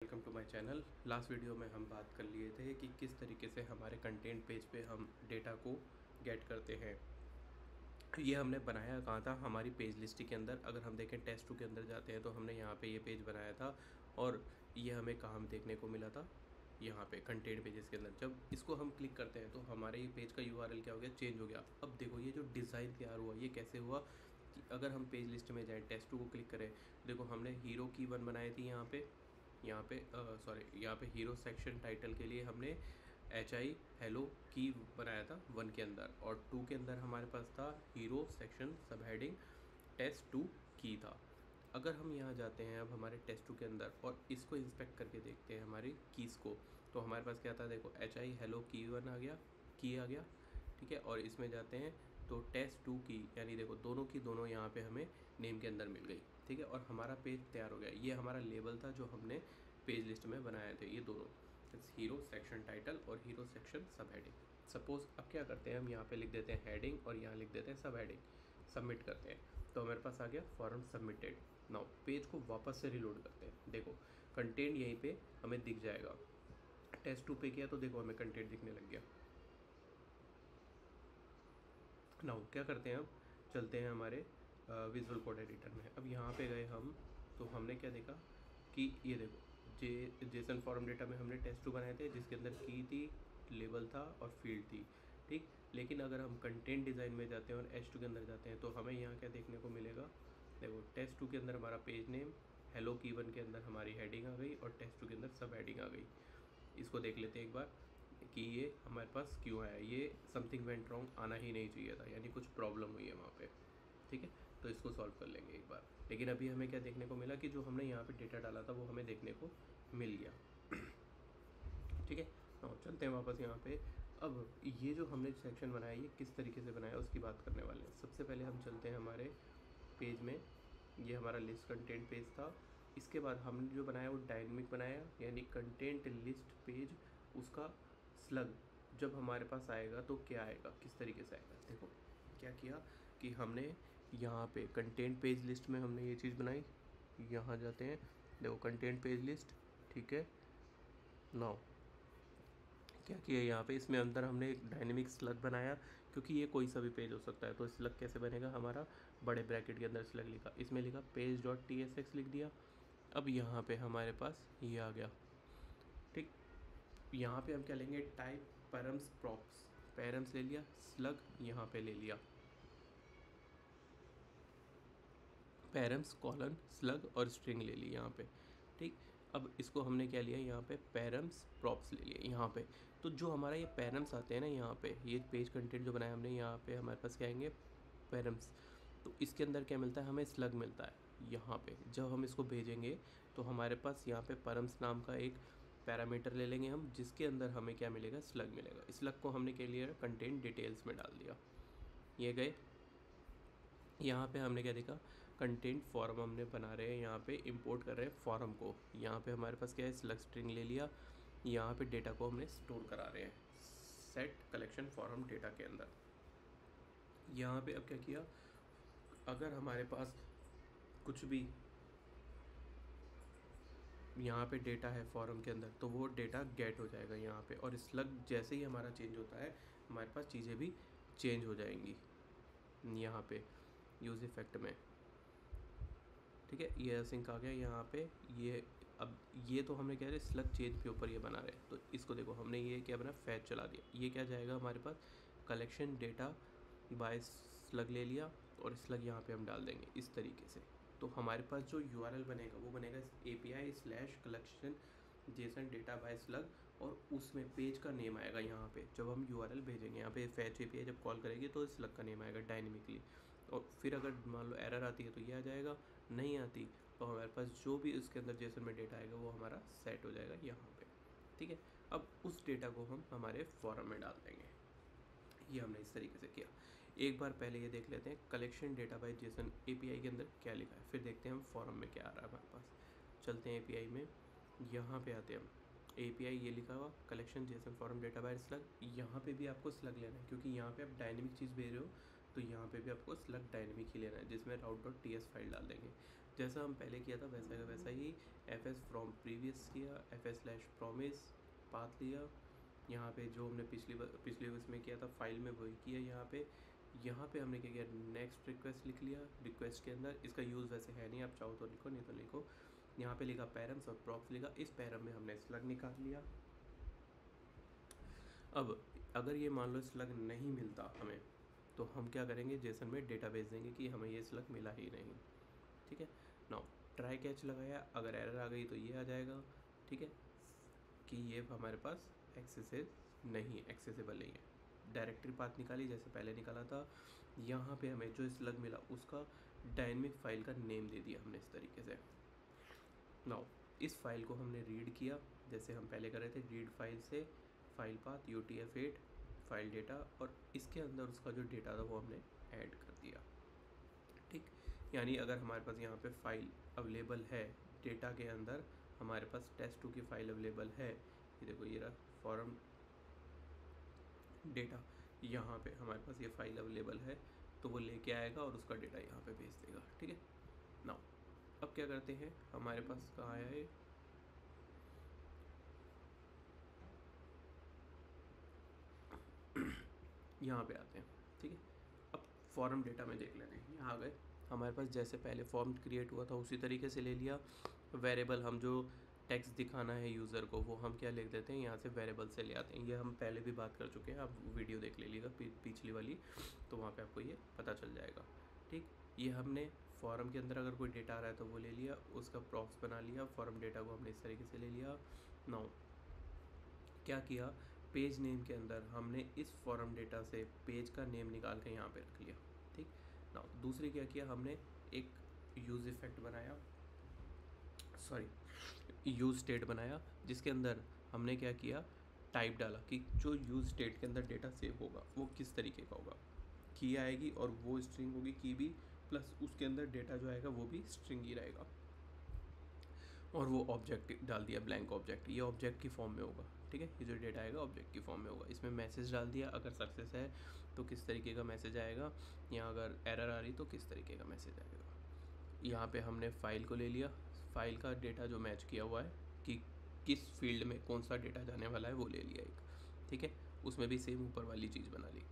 Welcome to my channel. Last video में हम बात कर लिए थे कि किस तरीके से हमारे कंटेंट पेज पे हम डेटा को गेट करते हैं। ये हमने बनाया कहाँ था, हमारी पेज लिस्ट के अंदर। अगर हम देखें टेस्ट 2 के अंदर जाते हैं तो हमने यहाँ पे ये पेज बनाया था और ये हमें कहाँ देखने को मिला था, यहाँ पे कंटेंट पेजेस के अंदर। जब इसको हम क्लिक करते हैं तो हमारे ये पेज का यूआरएल क्या हो गया, चेंज हो गया। अब देखो ये जो डिज़ाइन तैयार हुआ ये कैसे हुआ कि अगर हम पेज लिस्ट में जाएँ, टेस्ट 2 को क्लिक करें, देखो हमने हीरो की 1 बनाई थी यहाँ पे हीरो सेक्शन टाइटल के लिए हमने HI हेलो की बनाया था 1 के अंदर, और 2 के अंदर हमारे पास था हीरो सेक्शन सब हेडिंग टेस्ट 2 की था। अगर हम यहाँ जाते हैं अब हमारे टेस्ट 2 के अंदर और इसको इंस्पेक्ट करके देखते हैं हमारी कीज़ को, तो हमारे पास क्या था, देखो HI हेलो की 1 आ गया, ठीक है। और इसमें जाते हैं तो टेस्ट 2 की, यानी देखो दोनों की दोनों यहाँ पे हमें नेम के अंदर मिल गई, ठीक है। और हमारा पेज तैयार हो गया। ये हमारा लेबल था जो हमने पेज लिस्ट में बनाए थे, ये दोनों हीरो सेक्शन टाइटल और हीरो सेक्शन सब हेडिंग। सपोज अब क्या करते हैं, हम यहाँ पे लिख देते हैं हेडिंग और यहाँ लिख देते हैं सब हेडिंग, सबमिट करते हैं तो हमारे पास आ गया फॉर्म सबमिटेड। नाउ पेज को वापस से रिलोड करते हैं। देखो कंटेंट यहीं पे हमें दिख जाएगा। टेस्ट 2 पे किया तो देखो हमें कंटेंट दिखने लग गया। नाउ क्या करते हैं, अब चलते हैं हमारे विजुअल कोड एडिटर में। अब यहाँ पे गए हम तो हमने क्या देखा कि ये देखो जेसन फॉर्म डेटा में हमने टेस्ट 2 बनाए थे जिसके अंदर की थी, लेबल था और फील्ड थी, ठीक। लेकिन अगर हम कंटेंट डिज़ाइन में जाते हैं और H2 के अंदर जाते हैं तो हमें यहाँ क्या देखने को मिलेगा, देखो टेस्ट 2 के अंदर हमारा पेज नेम, हेलो की 1 के अंदर हमारी हेडिंग आ गई और टेस्ट 2 के अंदर सब हेडिंग आ गई। इसको देख लेते हैं एक बार कि ये हमारे पास क्यों आया। ये समथिंग वेंट रॉन्ग आना ही नहीं चाहिए था, यानी कुछ प्रॉब्लम हुई है वहाँ पे, ठीक है। तो इसको सॉल्व कर लेंगे एक बार। लेकिन अभी हमें क्या देखने को मिला कि जो हमने यहाँ पे डेटा डाला था वो हमें देखने को मिल गया, ठीक है। चलते हैं वापस यहाँ पे। अब ये जो हमने सेक्शन बनाया ये किस तरीके से बनाया उसकी बात करने वाले हैं। सबसे पहले हम चलते हैं हमारे पेज में, ये हमारा लिस्ट कंटेंट पेज था। इसके बाद हमने जो बनाया वो डायनेमिक बनाया, यानी कंटेंट लिस्ट पेज, उसका स्लग जब हमारे पास आएगा तो क्या आएगा, किस तरीके से आएगा। देखो क्या किया कि हमने यहाँ पे कंटेंट पेज लिस्ट में हमने ये चीज़ बनाई। यहाँ जाते हैं, देखो कंटेंट पेज लिस्ट, ठीक है। नाउ क्या किया यहाँ पे, इसमें अंदर हमने एक डायनेमिक स्लग बनाया, क्योंकि ये कोई सा भी पेज हो सकता है। तो स्लग कैसे बनेगा, हमारा बड़े ब्रैकेट के अंदर स्लग लिखा, इसमें लिखा पेज डॉट TSX लिख दिया। अब यहाँ पे हमारे पास ये आ गया, ठीक। यहाँ पे हम क्या लेंगे, टाइप पैरम्स प्रॉप्स, पैरम्स ले लिया, स्लग यहाँ पे ले लिया, पैरम्स कॉलन स्लग और स्ट्रिंग ले ली यहाँ पे, ठीक। अब इसको हमने क्या लिया, यहाँ पे पैरम्स प्रॉप्स ले लिए यहाँ पे। तो जो हमारा ये पैरम्स आते हैं ना, यहाँ पे ये पेज कंटेंट जो बनाया हमने, यहाँ पे हमारे पास क्या आएंगे, पैरम्स। तो इसके अंदर क्या मिलता है, हमें स्लग मिलता है। यहाँ पे जब हम इसको भेजेंगे तो हमारे पास यहाँ पे पैरम्स नाम का एक पैरामीटर ले लेंगे हम, जिसके अंदर हमें क्या मिलेगा, स्लग मिलेगा। स्लग को हमने क्या लिया, कंटेंट डिटेल्स में डाल दिया। ये गए, यहाँ पे हमने क्या देखा, कंटेंट फॉर्म हमने बना रहे हैं, यहाँ पे इंपोर्ट कर रहे हैं फॉर्म को। यहाँ पे हमारे पास क्या है, स्लग स्ट्रिंग ले लिया। यहाँ पे डेटा को हमने स्टोर करा रहे हैं सेट कलेक्शन फॉर्म डेटा के अंदर। यहाँ पे अब क्या किया, अगर हमारे पास कुछ भी यहाँ पे डेटा है फॉर्म के अंदर तो वो डेटा गेट हो जाएगा यहाँ पे, और स्लग जैसे ही हमारा चेंज होता है हमारे पास चीज़ें भी चेंज हो जाएंगी यहाँ पे यूज़ इफेक्ट में, ठीक है। ये सिंक आ गया यहाँ पे। ये अब ये तो हमने क्या है, स्लग चेंज के ऊपर ये बना रहे हैं। तो इसको देखो हमने ये क्या बना, फैच चला दिया। ये क्या जाएगा हमारे पास, कलेक्शन डेटा बाय स्लग ले लिया और स्लग यहाँ पे हम डाल देंगे इस तरीके से। तो हमारे पास जो URL बनेगा वो बनेगा API/collection Jason data bye slug, और उसमें पेज का नेम आएगा यहाँ पे। जब हम URL भेजेंगे यहाँ पे फैच API जब कॉल करेगी तो स्लग का नेम आएगा डायनेमिकली। और फिर अगर मान लो एरर आती है तो ये आ जाएगा, नहीं आती तो हमारे पास जो भी इसके अंदर जेसन में डेटा आएगा वो हमारा सेट हो जाएगा यहाँ पे, ठीक है। अब उस डेटा को हम हमारे फॉर्म में डाल देंगे। ये हमने इस तरीके से किया। एक बार पहले ये देख लेते हैं collection data bye Jason API के अंदर क्या लिखा है, फिर देखते हैं हम फॉर्म में क्या आ रहा है हमारे पास। चलते हैं API में, यहाँ पे आते हैं हम। API ये लिखा हुआ collection Jason form data bye slug, यहाँ पे भी आपको स्लग लेना है क्योंकि यहाँ पे आप डायनेमिक चीज़ भेज रहे हो, तो यहाँ पे भी आपको स्लग डायनेमिक ही लेना है, जिसमें route.ts फाइल डाल देंगे। जैसा हम पहले किया था वैसा का वैसा ही fs फ्रॉम प्रीवियस किया, fs/promise पाथ लिया, यहाँ पे जो हमने पिछले उसमें किया था फाइल में वही किया। यहाँ पे हमने क्या किया, नेक्स्ट रिक्वेस्ट लिख लिया। रिक्वेस्ट के अंदर इसका यूज़ वैसे है नहीं, आप चाहो तो लिखो नहीं तो लिखो। यहाँ पे लिखा पैरम्स और प्रॉप्स लिखा, इस पैरम में हमने स्लग निकाल लिया। अब अगर ये मान लो स्लग नहीं मिलता हमें, तो हम क्या करेंगे, जेसन में डेटा भेज देंगे कि हमें ये स्लग मिला ही नहीं। ठीक है, नाउ ट्राई कैच लगाया, अगर एरर आ गई तो ये आ जाएगा। ठीक है, कि ये हमारे पास एक्सेसिबल नहीं है। डायरेक्टरी पाथ निकाली जैसे पहले निकाला था। यहाँ पे हमें जो स्लग मिला उसका डायनेमिक फाइल का नेम दे दिया हमने इस तरीके से। नाउ इस फाइल को हमने रीड किया जैसे हम पहले कर रहे थे, रीड फाइल से file path UTF-8 file data, और इसके अंदर उसका जो डेटा था वो हमने ऐड कर दिया। ठीक, यानी अगर हमारे पास यहाँ पे फाइल अवेलेबल है, डेटा के अंदर हमारे पास test2 की फाइल अवेलेबल है, ये देखो ये रहा फॉर्म डेटा, यहाँ पे हमारे पास ये फाइल अवेलेबल है, तो वो लेके आएगा और उसका डेटा यहाँ पे भेज देगा। ठीक है, नाउ अब क्या करते हैं, हमारे पास कहाँ आया है, यहाँ पे आते हैं। ठीक है, अब फॉर्म डेटा में देख लेते हैं। यहाँ आ गए, हमारे पास जैसे पहले फॉर्म क्रिएट हुआ था उसी तरीके से ले लिया। वेरिएबल हम जो टेक्स्ट दिखाना है यूज़र को वो हम क्या लिख देते हैं, यहाँ से वेरिएबल से ले आते हैं। ये हम पहले भी बात कर चुके हैं, आप वीडियो देख लीजिएगा पिछली वाली, तो वहाँ पे आपको ये पता चल जाएगा। ठीक, ये हमने फॉर्म के अंदर अगर कोई डेटा आ रहा है तो वो ले लिया, उसका प्रॉप्स बना लिया, फॉर्म डेटा को हमने इस तरीके से ले लिया। नाउ क्या किया, पेज नेम के अंदर हमने इस फॉर्म डेटा से पेज का नेम निकाल के यहाँ पे रख लिया। ठीक, नाउ दूसरी क्या किया, हमने एक यूज़ इफेक्ट बनाया, यूज़ स्टेट बनाया, जिसके अंदर हमने क्या किया, टाइप डाला कि जो यूज़ स्टेट के अंदर डेटा सेव होगा वो किस तरीके का होगा। की आएगी और वो स्ट्रिंग होगी की भी, प्लस उसके अंदर डेटा जो आएगा वो भी स्ट्रिंग ही रहेगा। और वो ऑब्जेक्ट डाल दिया, ब्लैंक ऑब्जेक्ट, ये ऑब्जेक्ट की फॉर्म में होगा। ठीक है, ये जो डेटा आएगा ऑब्जेक्ट की फॉर्म में होगा। इसमें मैसेज डाल दिया, अगर सक्सेस है तो किस तरीके का मैसेज आएगा, या अगर एरर आ रही तो किस तरीके का मैसेज आएगा। यहाँ पे हमने फाइल को ले लिया, फाइल का डेटा जो मैच किया हुआ है कि किस फील्ड में कौन सा डेटा जाने वाला है वो ले लिया एक। ठीक है, उसमें भी सेम ऊपर वाली चीज़ बना ली।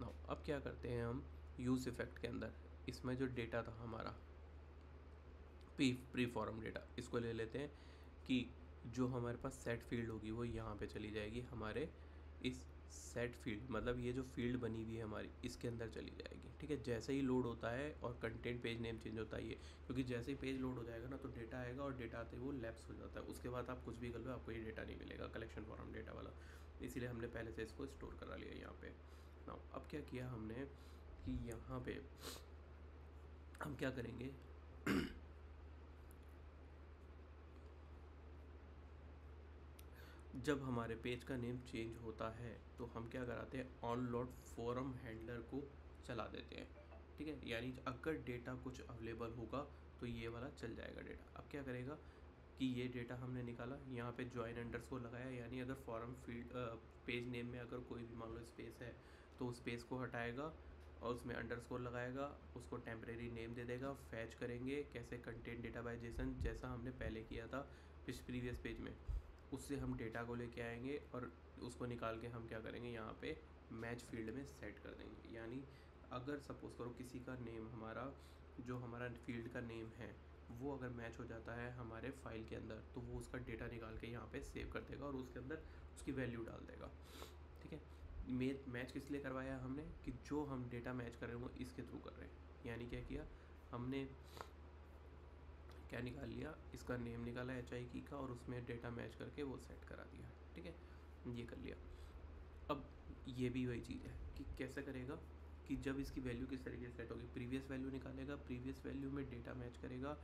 नाउ अब क्या करते हैं हम, यूज़ इफेक्ट के अंदर इसमें जो डेटा था हमारा प्री फॉर्म डेटा, इसको ले लेते हैं कि जो हमारे पास सेट फील्ड होगी वो यहाँ पे चली जाएगी, हमारे इस सेट फील्ड, मतलब ये जो फील्ड बनी हुई है हमारी इसके अंदर चली जाएगी। ठीक है, जैसे ही लोड होता है और कंटेंट पेज नेम चेंज होता है ये, क्योंकि जैसे ही पेज लोड हो जाएगा ना तो डेटा आएगा, और डेटा आते ही वो लैप्स हो जाता है, उसके बाद आप कुछ भी कर लो आपको ये डेटा नहीं मिलेगा, कलेक्शन फॉर्म डेटा वाला। इसीलिए हमने पहले से इसको स्टोर करा लिया यहाँ पे। नाउ अब क्या किया हमने कि यहाँ पे हम क्या करेंगे जब हमारे पेज का नेम चेंज होता है तो हम क्या कराते हैं, ऑन लोड फॉर्म हैंडलर को चला देते हैं। ठीक है, यानी अगर डेटा कुछ अवेलेबल होगा तो ये वाला चल जाएगा डेटा। अब क्या करेगा कि ये डेटा हमने निकाला, यहाँ पे ज्वाइन अंडरस्कोर लगाया, यानी अगर फॉर्म फील्ड पेज नेम में अगर कोई भी मान लो स्पेस है तो उस स्पेस को हटाएगा और उसमें अंडरस्कोर लगाएगा, उसको टेम्परेरी नेम दे देगा। फैच करेंगे कैसे, कंटेंट डेटा बाय जेसन, जैसा हमने पहले किया था प्रीवियस पेज में, उससे हम डेटा को लेके आएंगे और उसको निकाल के हम क्या करेंगे, यहाँ पे मैच फील्ड में सेट कर देंगे। यानी अगर सपोज़ करो किसी का नेम, हमारा जो हमारा फील्ड का नेम है वो अगर मैच हो जाता है हमारे फाइल के अंदर, तो वो उसका डेटा निकाल के यहाँ पे सेव कर देगा और उसके अंदर उसकी वैल्यू डाल देगा। ठीक है, मैच किस लिए करवाया हमने, कि जो हम डेटा मैच कर रहे हैं वो इसके थ्रू कर रहे हैं। यानी क्या किया हमने, क्या निकाल लिया, इसका नेम निकाला HI की का और उसमें डेटा मैच करके वो सेट करा दिया। ठीक है, ये कर लिया। अब ये भी वही चीज़ है कि कैसे करेगा, कि जब इसकी वैल्यू किस तरीके से सेट होगी, प्रीवियस वैल्यू निकालेगा, प्रीवियस वैल्यू में डेटा मैच करेगा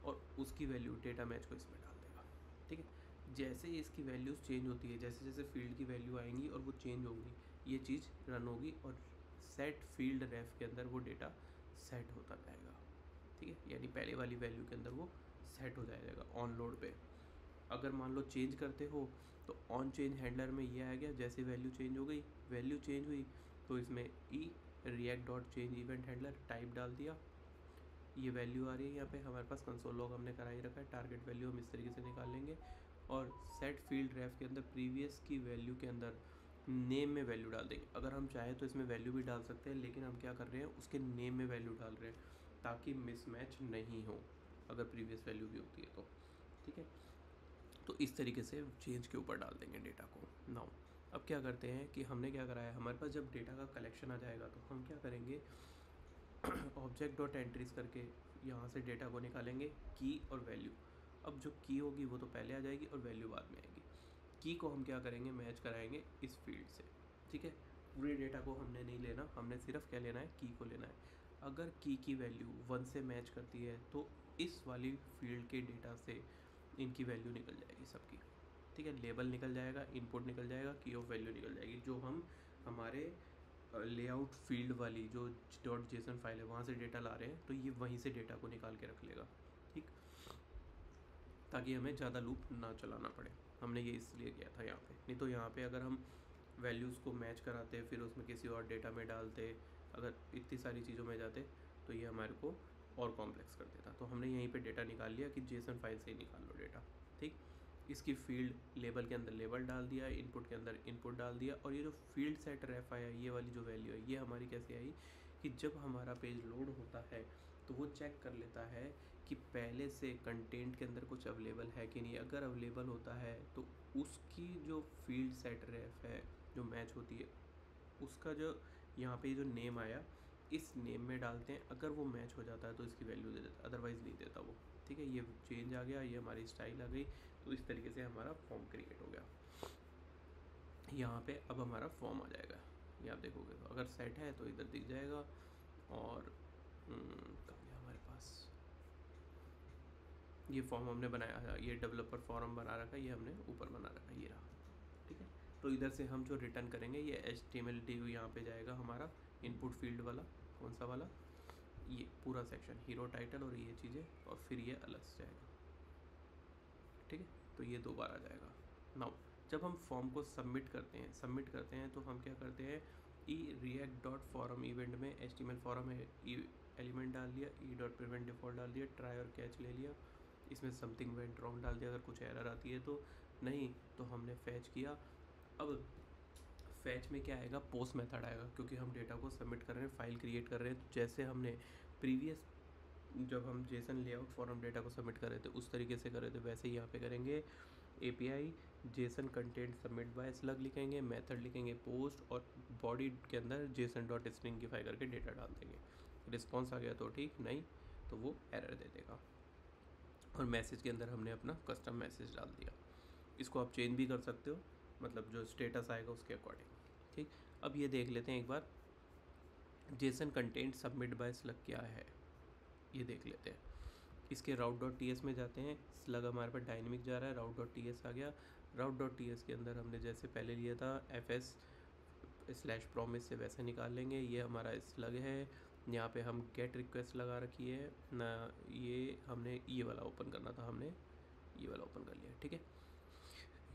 और उसकी वैल्यू डेटा मैच को इसमें डाल देगा। ठीक है, जैसे ही इसकी वैल्यूज़ चेंज होती है, जैसे जैसे फील्ड की वैल्यू आएंगी और वो चेंज होंगी, ये चीज़ रन होगी और सेट फील्ड रेफ के अंदर वो डेटा सेट होता जाएगा। ठीक है, यानी पहले वाली वैल्यू के अंदर वो सेट हो जाएगा ऑन लोड पे। अगर मान लो चेंज करते हो तो ऑन चेंज हैंडलर में ये आ गया, जैसे वैल्यू चेंज हो गई, वैल्यू चेंज हुई तो इसमें e React dot change event handler type डाल दिया, ये वैल्यू आ रही है यहाँ पे हमारे पास, कंसोल लॉग हमने करा ही रखा है, टारगेट वैल्यू हम इस तरीके से निकाल लेंगे। और सेट फील्ड रेफ के अंदर प्रीवियस की वैल्यू के अंदर नेम में वैल्यू डाल देंगे। अगर हम चाहें तो इसमें वैल्यू भी डाल सकते हैं, लेकिन हम क्या कर रहे हैं, उसके नेम में वैल्यू डाल रहे हैं ताकि मिसमैच नहीं हो अगर प्रीवियस वैल्यू भी होती है तो। ठीक है, तो इस तरीके से चेंज के ऊपर डाल देंगे डेटा को। नाउ अब क्या करते हैं कि हमने क्या करा है, हमारे पास जब डेटा का कलेक्शन आ जाएगा तो हम क्या करेंगे, ऑब्जेक्ट डॉट एंट्रीज करके यहाँ से डेटा को निकालेंगे, की और वैल्यू। अब जो की होगी वो तो पहले आ जाएगी और वैल्यू बाद में आएगी। की को हम क्या करेंगे, मैच कराएंगे इस फील्ड से। ठीक है, पूरे डेटा को हमने नहीं लेना, हमने सिर्फ क्या लेना है, की को लेना है। अगर की वैल्यू 1 से मैच करती है तो इस वाली फील्ड के डेटा से इनकी वैल्यू निकल जाएगी सबकी। ठीक है, लेबल निकल जाएगा, इनपुट निकल जाएगा, की ऑफ वैल्यू निकल जाएगी। जो हम हमारे लेआउट फील्ड वाली जो डॉट जेसन फाइल है वहाँ से डेटा ला रहे हैं, तो ये वहीं से डेटा को निकाल के रख लेगा। ठीक, ताकि हमें ज़्यादा लूप ना चलाना पड़े। हमने ये इसलिए किया था यहाँ पे, नहीं तो यहाँ पे अगर हम वैल्यूज़ को मैच कराते फिर उसमें किसी और डेटा में डालते, अगर इतनी सारी चीज़ों में जाते तो ये हमारे को और कॉम्प्लेक्स कर देता। तो हमने यहीं पे डेटा निकाल लिया कि जेसन फाइल से ही निकाल लो डेटा। ठीक, इसकी फील्ड लेबल के अंदर लेबल डाल दिया, इनपुट के अंदर इनपुट डाल दिया, और ये जो फील्ड सेट रेफ आया, ये वाली जो वैल्यू है ये हमारी कैसे आई कि जब हमारा पेज लोड होता है तो वो चेक कर लेता है कि पहले से कंटेंट के अंदर कुछ अवेलेबल है कि नहीं। अगर अवेलेबल होता है तो उसकी जो फील्ड सेट रेफ है जो मैच होती है, उसका जो यहाँ पे जो नेम आया इस नेम में डालते हैं। अगर वो मैच हो जाता है तो इसकी वैल्यू दे देता, अदरवाइज़ नहीं देता वो। ठीक है, ये चेंज आ गया, ये हमारी स्टाइल आ गई। तो इस तरीके से हमारा फॉर्म क्रिएट हो गया। यहाँ पे अब हमारा फॉर्म आ जाएगा, ये आप देखोगे तो अगर सेट है तो इधर दिख जाएगा। और कहाँ गया हमारे पास, ये फॉर्म हमने बनाया है, ये डेवलपर फॉर्म बना रखा है, ये हमने ऊपर बना रखा है, ये रहा। ठीक है, तो इधर से हम जो रिटर्न करेंगे ये HTML div यहाँ पे जाएगा हमारा इनपुट फील्ड वाला, कौन सा वाला, ये पूरा सेक्शन, हीरो टाइटल और ये चीज़ें, और फिर ये अलग से जाएगा। ठीक है, तो ये 2 बार आ जाएगा। नाउ जब हम फॉर्म को सबमिट करते हैं तो हम क्या करते हैं, ई रिएक्ट डॉट फॉर्म इवेंट में HTML फॉर्म है, एलिमेंट डाल दिया, ई डॉट प्रिवेंट डिफॉल्ट डाल दिया, ट्राई और कैच ले लिया, इसमें समथिंग वेंट रॉन्ग डाल दिया अगर कुछ एरर आती है तो, नहीं तो हमने फैच किया। अब फैच में क्या आएगा, पोस्ट मेथड आएगा, क्योंकि हम डेटा को सबमिट कर रहे हैं, फाइल क्रिएट कर रहे हैं। तो जैसे हमने प्रीवियस जब हम जेसन लेआउट फॉर्म डेटा को सबमिट कर रहे थे उस तरीके से कर रहे थे, वैसे ही यहाँ पे करेंगे। API Jason content submit by slug लिखेंगे, मेथड लिखेंगे पोस्ट, और बॉडी के अंदर जेसन डॉट स्ट्रिंगिफाई करके डेटा डाल देंगे। रिस्पॉन्स आ गया तो ठीक, नहीं तो वो एरर दे देगा। और मैसेज के अंदर हमने अपना कस्टम मैसेज डाल दिया। इसको आप चेंज भी कर सकते हो, मतलब जो स्टेटस आएगा उसके अकॉर्डिंग। ठीक, अब ये देख लेते हैं एक बार JSON content submit by slug क्या है, ये देख लेते हैं। इसके route.ts में जाते हैं, स्लग हमारे पास डायनेमिक जा रहा है, route.ts आ गया। route.ts के अंदर हमने जैसे पहले लिया था fs/promise से वैसे निकाल लेंगे। ये हमारा स्लग है, यहाँ पे हम गेट रिक्वेस्ट लगा रखी है ना, ये हमने ये वाला ओपन करना था, हमने ये वाला ओपन कर लिया। ठीक है,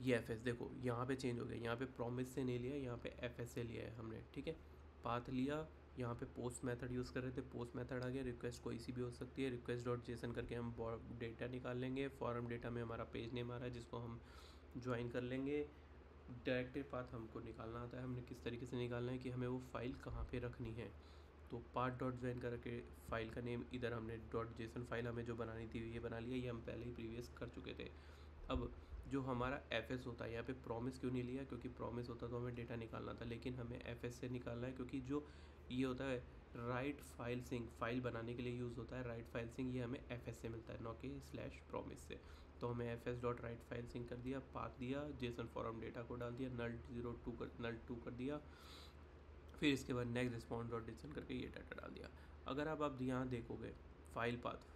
ये fs देखो यहाँ पे चेंज हो गया, यहाँ पे प्रॉमिस से नहीं लिया, यहाँ पे fs से लिया है हमने। ठीक है, पाथ लिया, यहाँ पे पोस्ट मेथड यूज़ कर रहे थे, पोस्ट मेथड आ गया। रिक्वेस्ट कोई सी भी हो सकती है, रिक्वेस्ट डॉट जेसन करके हम डेटा निकाल लेंगे। फॉर्म डेटा में हमारा पेज नेम आ रहा है जिसको हम ज्वाइन कर लेंगे। डायरेक्टिव पाथ हमको निकालना आता है, हमने किस तरीके से निकालना है कि हमें वो फाइल कहाँ पे रखनी है। तो पाथ डॉट ज्वाइन करके फाइल का नेम, इधर हमने डॉट जेसन फाइल हमें जो बनानी थी ये बना लिया, ये हम पहले ही प्रीवियस कर चुके थे। अब जो हमारा fs होता है, यहाँ पे प्रॉमिस क्यों नहीं लिया, क्योंकि प्रॉमिस होता तो हमें डेटा निकालना था, लेकिन हमें fs से निकालना है, क्योंकि जो ये होता है राइट फाइल सिंक, फाइल बनाने के लिए यूज़ होता है राइट फाइल सिंक, ये हमें fs से मिलता है, ना कि /promise से। तो हमें fs dot write file sync कर दिया, पाथ दिया, जेसन फॉर्म डेटा को डाल दिया, null 2 कर दिया, फिर इसके बाद नेक्स्ट रिस्पॉन्स डॉट जेसन करके ये डाटा डाल दिया। अगर आप यहाँ देखोगे file path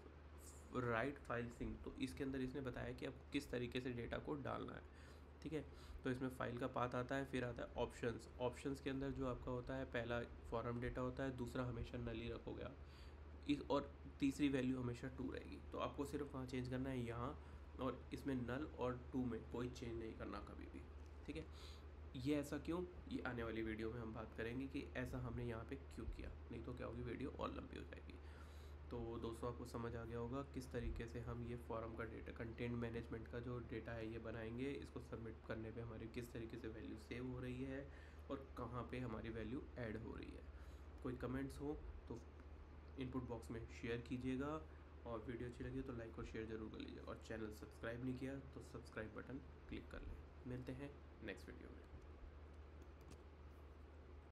write file sync, तो इसके अंदर इसने बताया कि आपको किस तरीके से डेटा को डालना है। ठीक है, तो इसमें फाइल का पाथ आता है, फिर आता है ऑप्शंस। ऑप्शंस के अंदर जो आपका होता है, पहला फॉर्म डेटा होता है, दूसरा हमेशा नल ही रखोगे आप, इस और तीसरी वैल्यू हमेशा 2 रहेगी। तो आपको सिर्फ वहाँ चेंज करना है यहाँ, और इसमें नल और 2 में कोई चेंज नहीं करना कभी भी। ठीक है, ये ऐसा क्यों, ये आने वाली वीडियो में हम बात करेंगे कि ऐसा हमने यहाँ पे क्यों किया, नहीं तो क्या होगी वीडियो और लंबी हो जाएगी। तो दोस्तों आपको समझ आ गया होगा किस तरीके से हम ये फॉर्म का डेटा, कंटेंट मैनेजमेंट का जो डेटा है ये बनाएंगे, इसको सबमिट करने पे हमारी किस तरीके से वैल्यू सेव हो रही है और कहाँ पे हमारी वैल्यू ऐड हो रही है। कोई कमेंट्स हो तो इनपुट बॉक्स में शेयर कीजिएगा, और वीडियो अच्छी लगी तो लाइक और शेयर ज़रूर कर लीजिएगा, और चैनल सब्सक्राइब नहीं किया तो सब्सक्राइब बटन क्लिक कर लें। मिलते हैं नेक्स्ट वीडियो में।